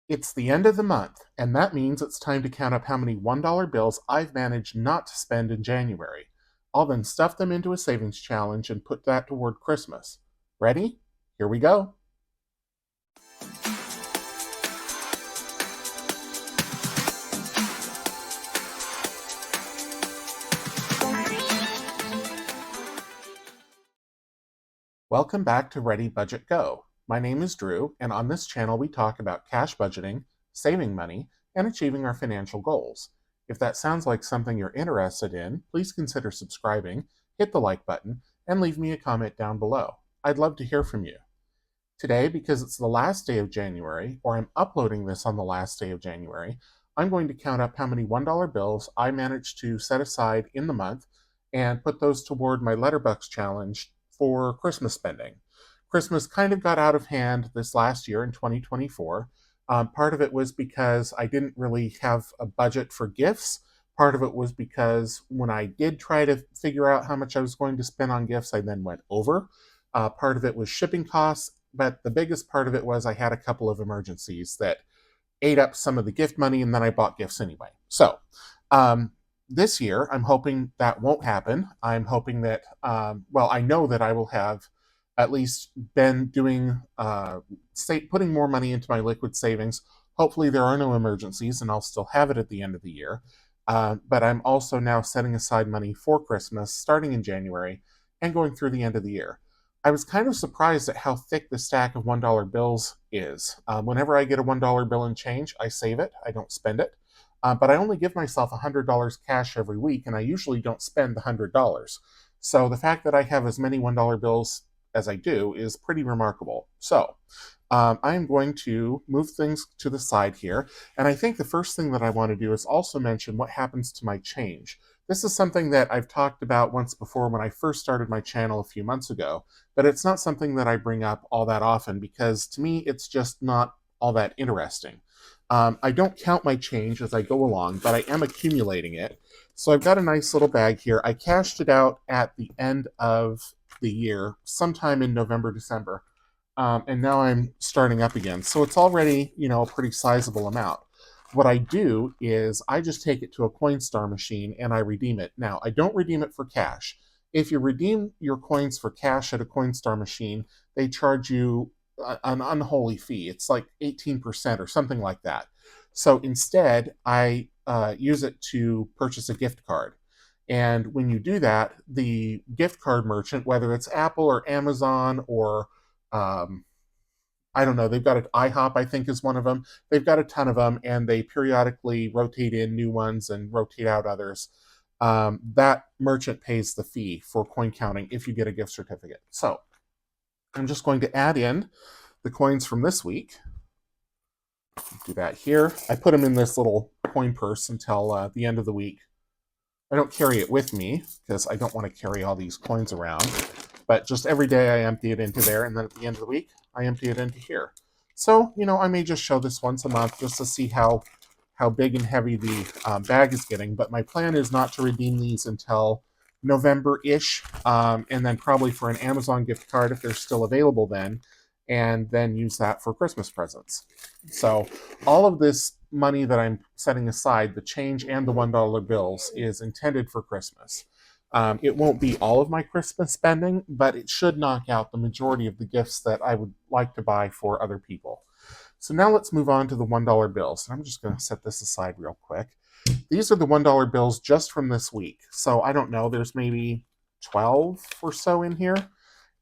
It's the end of the month, and that means it's time to count up how many $1 bills I've managed not to spend in January. I'll then stuff them into a savings challenge and put that toward Christmas. Ready? Here we go. Welcome back to Ready Budget Go. My name is Drew, and on this channel we talk about cash budgeting, saving money, and achieving our financial goals. If that sounds like something you're interested in, please consider subscribing, hit the like button, and leave me a comment down below. I'd love to hear from you. Today, because it's the last day of January, or I'm uploading this on the last day of January, I'm going to count up how many $1 bills I managed to set aside in the month and put those toward my Letterbucks challenge for Christmas spending. Christmas kind of got out of hand this last year in 2024. Part of it was because I didn't really have a budget for gifts. Part of it was because when I did try to figure out how much I was going to spend on gifts, I then went over. Part of it was shipping costs, but the biggest part of it was I had a couple of emergencies that ate up some of the gift money, and then I bought gifts anyway. So um, this year, I'm hoping that won't happen. I'm hoping that, well, I know that I will have at least been doing, putting more money into my liquid savings. Hopefully, there are no emergencies, and I'll still have it at the end of the year. But I'm also now setting aside money for Christmas, starting in January and going through the end of the year. I was kind of surprised at how thick the stack of $1 bills is. Whenever I get a $1 bill and change, I save it. I don't spend it. But I only give myself $100 cash every week, and I usually don't spend the $100. So the fact that I have as many $1 bills as I do is pretty remarkable. So I am going to move things to the side here. And I think the first thing that I want to do is also mention what happens to my change. This is something that I've talked about once before when I first started my channel a few months ago, but it's not something that I bring up all that often because to me it's just not all that interesting. I don't count my change as I go along, but I am accumulating it. So I've got a nice little bag here. I cashed it out at the end of the year, sometime in November, December. And now I'm starting up again. So it's already, a pretty sizable amount. What I do is I just take it to a Coinstar machine and I redeem it. Now, I don't redeem it for cash. If you redeem your coins for cash at a Coinstar machine, they charge you an unholy fee. It's like 18% or something like that. So instead, I use it to purchase a gift card. And when you do that, the gift card merchant, whether it's Apple or Amazon or um, I don't know, they've got an IHOP, I think is one of them. They've got a ton of them, and they periodically rotate in new ones and rotate out others. That merchant pays the fee for coin counting if you get a gift certificate. So I'm just going to add in the coins from this week. Do that here. I put them in this little coin purse until the end of the week. I don't carry it with me because I don't want to carry all these coins around. But just every day I empty it into there, and then at the end of the week, I empty it into here. So, I may just show this once a month just to see how big and heavy the bag is getting. But my plan is not to redeem these until November-ish, and then probably for an Amazon gift card if they're still available then, and then use that for Christmas presents. So all of this money that I'm setting aside, the change and the $1 bills, is intended for Christmas. It won't be all of my Christmas spending, but it should knock out the majority of the gifts that I would like to buy for other people. So now let's move on to the $1 bills. I'm just going to set this aside real quick. These are the $1 bills just from this week. So I don't know, there's maybe 12 or so in here.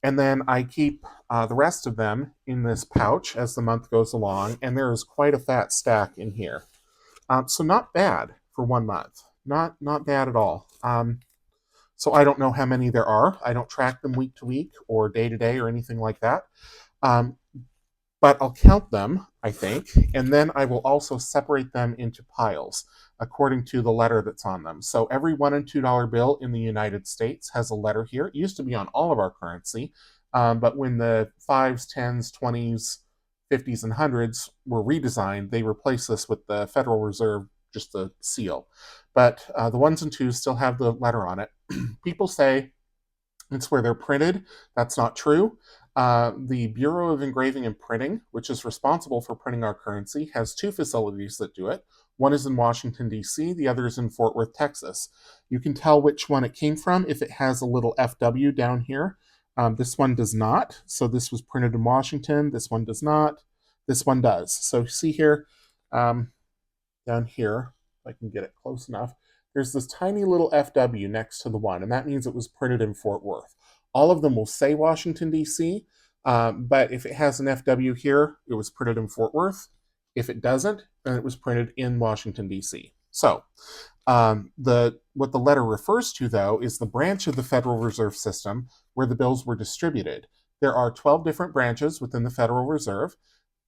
And then I keep the rest of them in this pouch as the month goes along, and there is quite a fat stack in here. So not bad for 1 month. Not bad at all. So I don't know how many there are. I don't track them week to week or day to day or anything like that. Um, but I'll count them, I think, and then I will also separate them into piles according to the letter that's on them. So every $1 and $2 bill in the United States has a letter here. It used to be on all of our currency, but when the 5s, 10s, 20s, 50s, and 100s were redesigned, they replaced this with the Federal Reserve, just the seal. But the 1s and 2s still have the letter on it. People say it's where they're printed. That's not true. The Bureau of Engraving and Printing, which is responsible for printing our currency, has two facilities that do it. One is in Washington, D.C., the other is in Fort Worth, Texas. You can tell which one it came from if it has a little FW down here. This one does not. So this was printed in Washington. This one does not. This one does. So see here, down here, if I can get it close enough, there's this tiny little FW next to the one, and that means it was printed in Fort Worth. All of them will say Washington, D.C., but if it has an FW here, it was printed in Fort Worth. If it doesn't, then it was printed in Washington, D.C. So what the letter refers to, though, is the branch of the Federal Reserve System where the bills were distributed. There are 12 different branches within the Federal Reserve.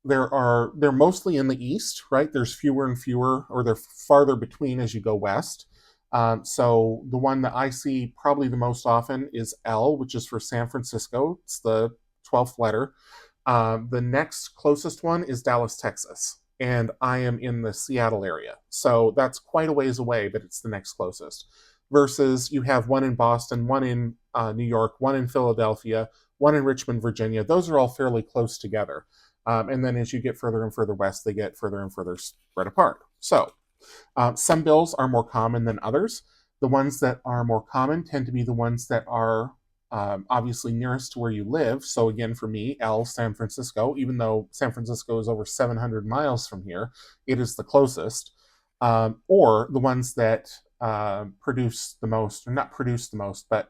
They're mostly in the east, right? There's fewer and fewer, or they're farther between as you go west. So the one that I see probably the most often is L, which is for San Francisco. It's the 12th letter. The next closest one is Dallas, Texas, and I am in the Seattle area. So that's quite a ways away, but it's the next closest. Versus you have one in Boston, one in New York, one in Philadelphia, one in Richmond, Virginia. Those are all fairly close together. And then as you get further and further west, they get further and further spread apart. So some bills are more common than others. The ones that are more common tend to be the ones that are obviously nearest to where you live. So again, for me, L, San Francisco, even though San Francisco is over 700 miles from here, it is the closest. Or the ones that produce the most, or not produce the most, but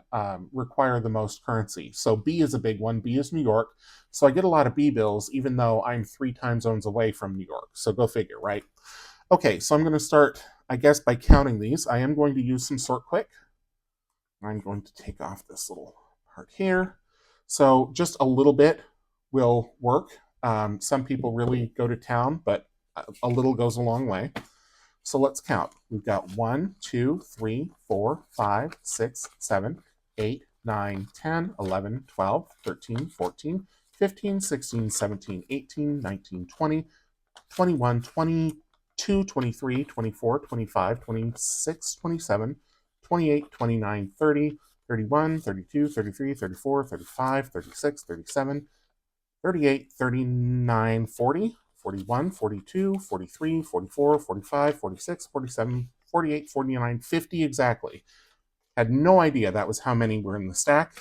require the most currency. So B is a big one. B is New York. So I get a lot of B bills, even though I'm 3 time zones away from New York. So go figure, right? Okay, so I'm going to start, I guess, by counting these. I am going to use some sort quick. I'm going to take off this little part here. So just a little bit will work. Some people really go to town, but a little goes a long way. So let's count. We've got 1, 2, 3, 4, 5, 6, 7, 8, 9, 10, 11, 12, 13, 14, 15, 16, 17, 18, 19, 20, 21, 22, 23, 24, 25, 26, 27, 28, 29, 30, 31, 32, 33, 34, 35, 36, 37, 38, 39, 40, 41, 42, 43, 44, 45, 46, 47, 48, 49, 50 exactly. Had no idea that was how many were in the stack,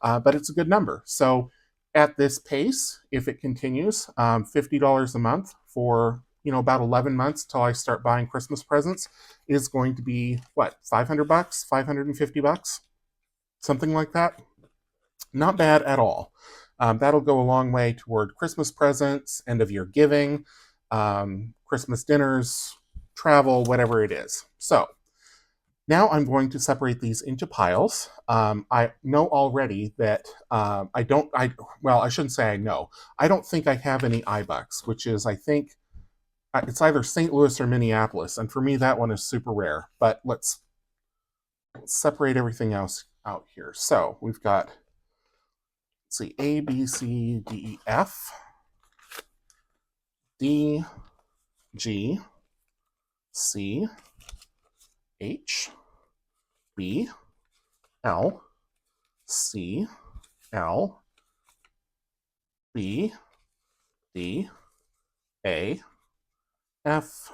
but it's a good number. So at this pace, if it continues, $50 a month for about 11 months till I start buying Christmas presents is going to be what, $500, $550, something like that. Not bad at all. That'll go a long way toward Christmas presents, end of year giving, Christmas dinners, travel, whatever it is. So now I'm going to separate these into piles. I know already that I shouldn't say I know. I don't think I have any iBucks, which is, I think, it's either St. Louis or Minneapolis. And for me, that one is super rare. But let's separate everything else out here. So we've got, let's see, A, B, C, D, E, F, D, G, C, H, B, L, C, L, B, D, A, F,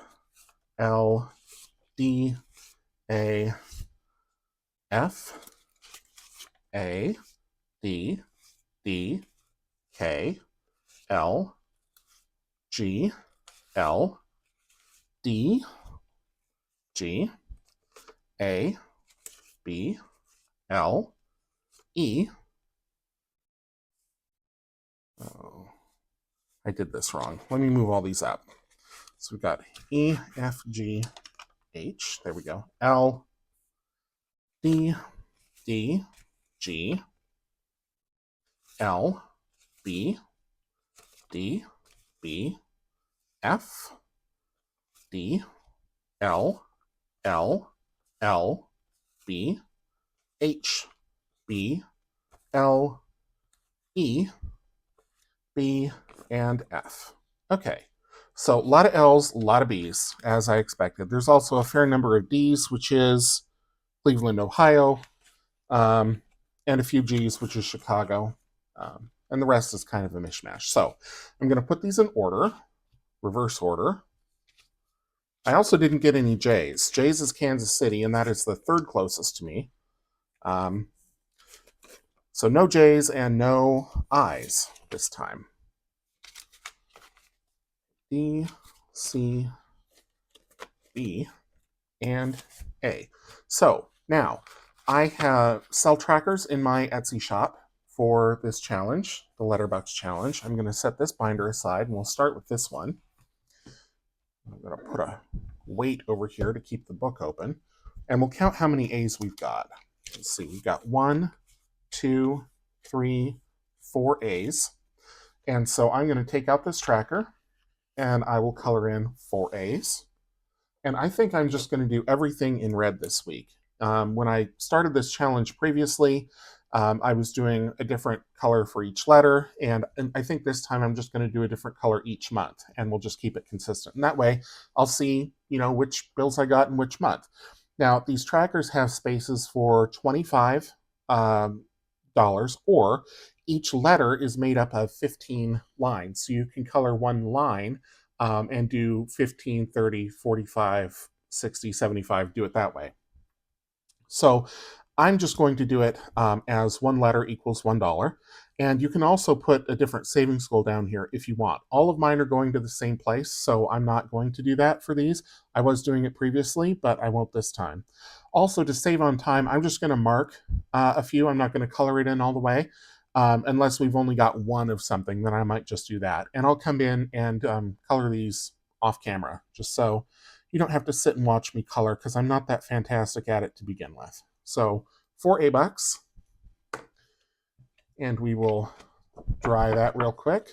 L, D, A, F, A, D, D, K, L, G, L, D, G, A, B, L, E. Oh, I did this wrong. Let me move all these up. So we've got E, F, G, H. There we go. L, D, D, G, L, B, D, B, F, D, L, L, L, B, H, B, L, E, B, and F. Okay, so a lot of L's, a lot of B's, as I expected. There's also a fair number of D's, which is Cleveland, Ohio, and a few G's, which is Chicago. and the rest is kind of a mishmash. So I'm going to put these in order, reverse order. I also didn't get any J's. J's is Kansas City, and that is the third closest to me. So no J's and no I's this time. D, C, B, and A. So now I have sell trackers in my Etsy shop for this challenge, the Letterbucks challenge. I'm going to set this binder aside, and we'll start with this one. I'm going to put a weight over here to keep the book open, and we'll count how many A's we've got. Let's see, we've got 1, 2, 3, 4 A's. And so I'm going to take out this tracker, and I will color in 4 A's. And I think I'm just going to do everything in red this week. When I started this challenge previously, I was doing a different color for each letter, and I think this time I'm just going to do a different color each month, and we'll just keep it consistent. And that way, I'll see, which bills I got in which month. Now, these trackers have spaces for $25, or each letter is made up of 15 lines, so you can color one line and do 15, 30, 45, 60, 75, do it that way. So I'm just going to do it as one letter equals $1. And you can also put a different savings goal down here if you want. All of mine are going to the same place, so I'm not going to do that for these. I was doing it previously, but I won't this time. Also, to save on time, I'm just going to mark a few. I'm not going to color it in all the way. Unless we've only got one of something, then I might just do that. And I'll come in and color these off camera, just so you don't have to sit and watch me color, because I'm not that fantastic at it to begin with. So 4 A-bucks, and we will dry that real quick.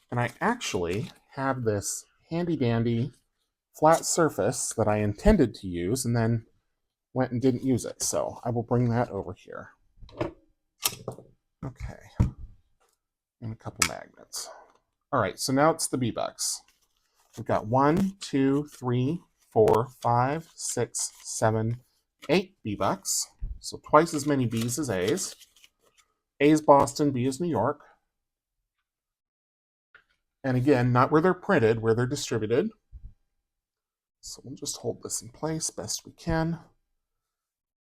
And I actually have this handy dandy flat surface that I intended to use and then went and didn't use it. So I will bring that over here. Okay. And a couple magnets. All right, so now it's the B-bucks. We've got 1, 2, 3, 4, 5, 6, 7, 8 B-bucks. So twice as many B's as A's. A is Boston, B is New York. And again, not where they're printed, where they're distributed. So we'll just hold this in place best we can.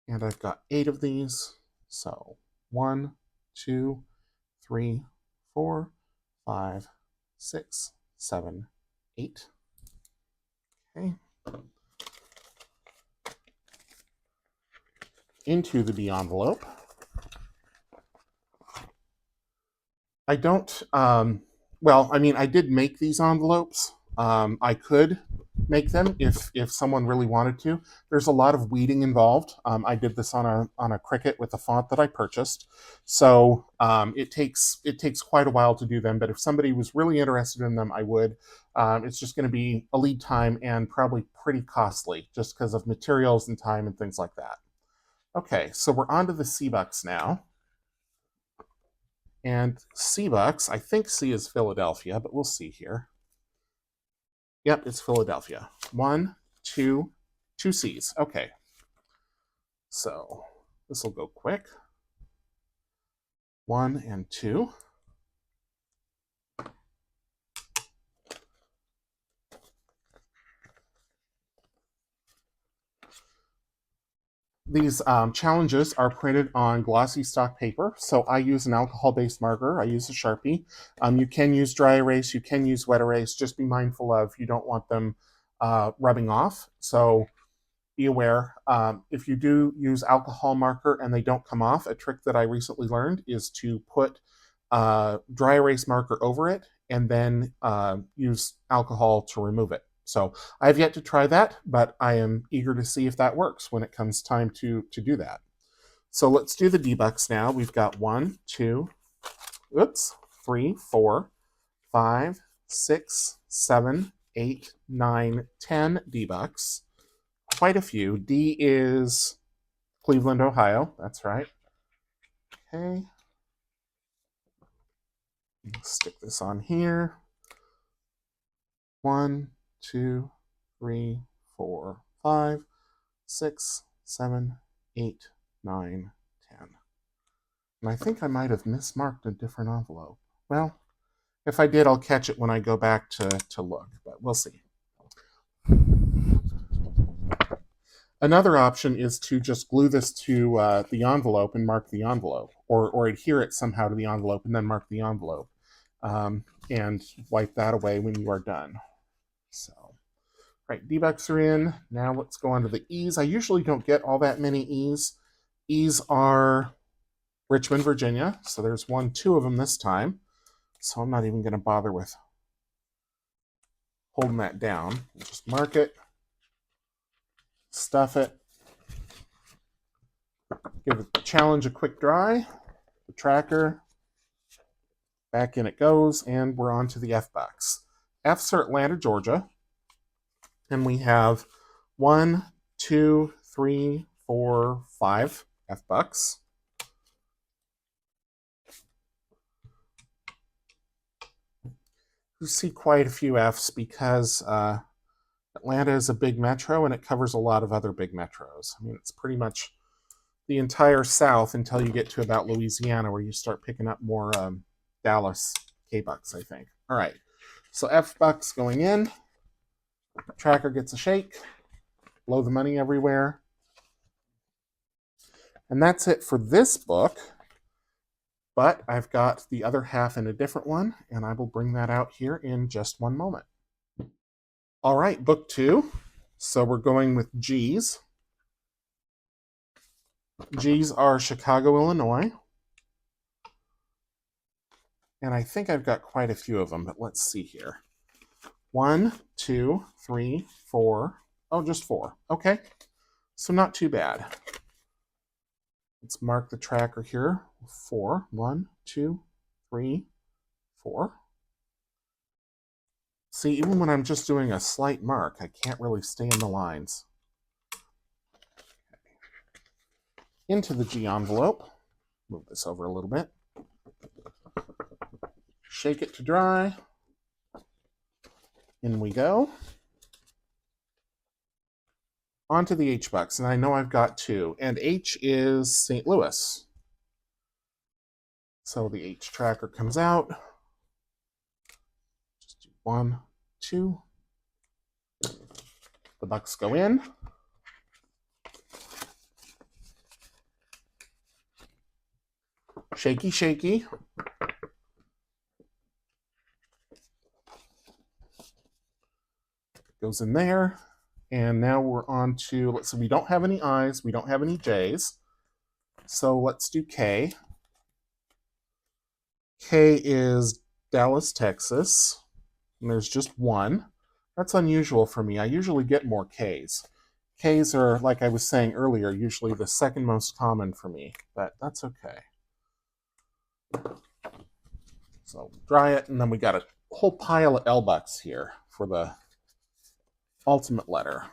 And I've got 8 of these. So 1, 2, 3, 4, 5, 6, 7, 8. Okay. Into the B envelope. I don't, I did make these envelopes. I could make them if someone really wanted to. There's a lot of weeding involved. I did this on a Cricut with a font that I purchased, so it takes quite a while to do them. But if somebody was really interested in them, I would. It's just going to be a lead time and probably pretty costly, just because of materials and time and things like that. Okay, so we're on to the C-bucks now. And C-bucks, I think C is Philadelphia, but we'll see here. Yep, it's Philadelphia. 1, 2, 2 C's. Okay. So this will go quick. 1 and 2. These challenges are printed on glossy stock paper, so I use an alcohol-based marker. I use a Sharpie. You can use dry erase, you can use wet erase. Just be mindful of you don't want them rubbing off. So be aware. If you do use alcohol marker and they don't come off, a trick that I recently learned is to put dry erase marker over it and then use alcohol to remove it. So I've yet to try that, but I am eager to see if that works when it comes time to do that. So let's do the D-bucks now. We've got 1, 2, 3, 4, 5, 6, 7, 8, 9, 10 D-bucks. Quite a few. D is Cleveland, Ohio. That's right. Okay. Stick this on here. 1, 2, 3, 4, 5, 6, 7, 8, 9, 10. And I think I might have mismarked a different envelope. Well, if I did, I'll catch it when I go back to look, but we'll see. Another option is to just glue this to the envelope and mark the envelope, or adhere it somehow to the envelope and then mark the envelope, and wipe that away when you are done. So, right, D-Bucks are in. Now let's go on to the E's. I usually don't get all that many E's. E's are Richmond, Virginia. So there's two of them this time. So I'm not even going to bother with holding that down. We'll just mark it, stuff it, give the challenge a quick dry, the tracker, back in it goes, and we're on to the F box. F's are Atlanta, Georgia, and we have 1, 2, 3, 4, 5 F bucks. You see quite a few F's because Atlanta is a big metro and it covers a lot of other big metros. I mean, it's pretty much the entire South until you get to about Louisiana, where you start picking up more Dallas K-Bucks, I think. All right, so F bucks going in. Tracker gets a shake. Blow the money everywhere. And that's it for this book. But I've got the other half in a different one, and I will bring that out here in just one moment. All right, book 2. So we're going with G's. G's are Chicago, Illinois. And I think I've got quite a few of them, but let's see here. 1, 2, 3, 4. Oh, just 4. Okay, so not too bad. Let's mark the tracker here. 4. 1, 2, 3, 4. See, even when I'm just doing a slight mark, I can't really stay in the lines. Into the G envelope. Move this over a little bit. Shake it to dry. In we go. Onto the H bucks, and I know I've got 2, and H is St. Louis. So the H tracker comes out. Just do 1, 2. The bucks go in. Shaky, shaky. Goes in there. And now we're on to, let's see, we don't have any I's, we don't have any J's. So let's do K. K is Dallas, Texas. And there's just 1. That's unusual for me. I usually get more K's. K's are, like I was saying earlier, usually the second most common for me, but that's okay. So dry it, and then we got a whole pile of L bucks here for the ultimate letter.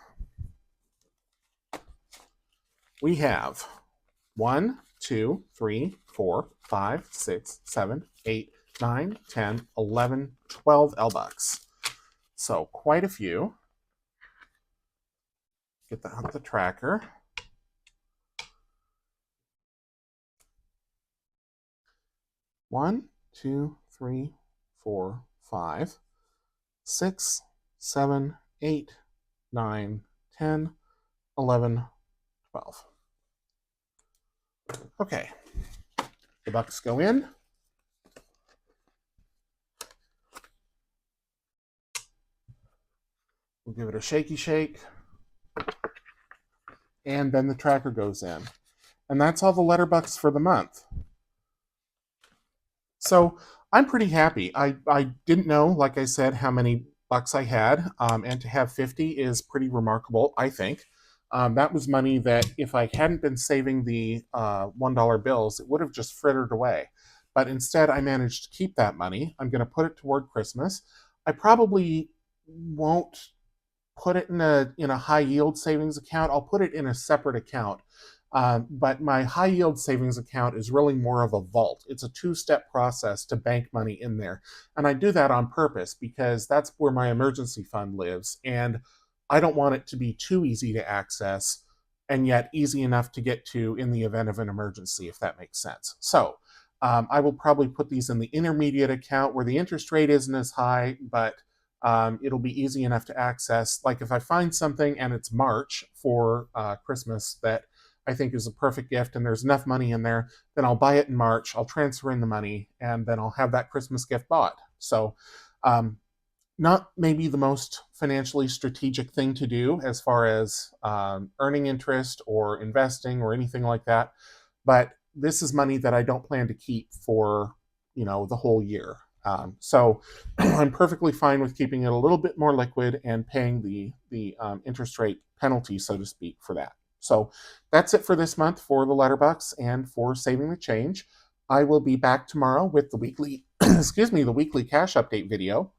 We have 1, 2, 3, 4, 5, 6, 7, 8, 9, 10, 11, 12 L bucks. So quite a few. Get that on the tracker. One, 2, 3, 4, 5, 6, 7, 8, 9, 10, 11, 12. Okay, the bucks go in. We'll give it a shaky shake. And then the tracker goes in. And that's all the Letterbucks for the month. So I'm pretty happy. I didn't know, like I said, how many bucks I had, and to have 50 is pretty remarkable, I think. That was money that if I hadn't been saving the $1 bills, it would have just frittered away. But instead, I managed to keep that money. I'm going to put it toward Christmas. I probably won't put it in a high yield savings account. I'll put it in a separate account. But my high yield savings account is really more of a vault. It's a 2-step process to bank money in there. And I do that on purpose because that's where my emergency fund lives. And I don't want it to be too easy to access and yet easy enough to get to in the event of an emergency, if that makes sense. So I will probably put these in the intermediate account where the interest rate isn't as high, but it'll be easy enough to access. Like if I find something and it's March for Christmas that I think is a perfect gift and there's enough money in there, then I'll buy it in March, I'll transfer in the money, and then I'll have that Christmas gift bought. So um, not maybe the most financially strategic thing to do as far as earning interest or investing or anything like that, but this is money that I don't plan to keep for the whole year. So I'm perfectly fine with keeping it a little bit more liquid and paying the interest rate penalty, so to speak, for that. So that's it for this month for the Letterbucks and for saving the change. I will be back tomorrow with the weekly, excuse me, the weekly cash update video.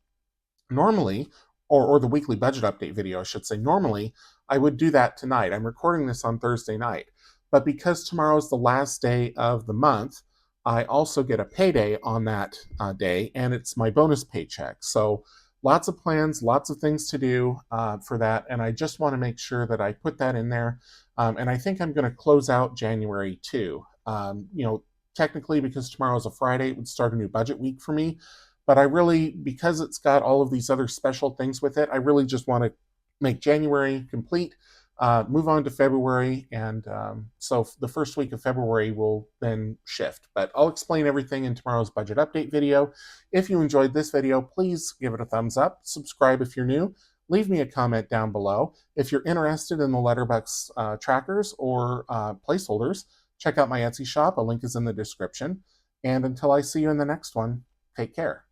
Normally, or the weekly budget update video, I should say, normally I would do that tonight. I'm recording this on Thursday night. But because tomorrow's the last day of the month, I also get a payday on that day, and it's my bonus paycheck. So lots of plans, lots of things to do for that, and I just want to make sure that I put that in there. And I think I'm going to close out January too. Technically, because tomorrow's a Friday, it would start a new budget week for me. But I really, because it's got all of these other special things with it, I really just want to make January complete, move on to February, and so the first week of February will then shift. But I'll explain everything in tomorrow's budget update video. If you enjoyed this video, please give it a thumbs up, subscribe if you're new, leave me a comment down below. If you're interested in the Letterbucks trackers or placeholders, check out my Etsy shop. A link is in the description. And until I see you in the next one, take care.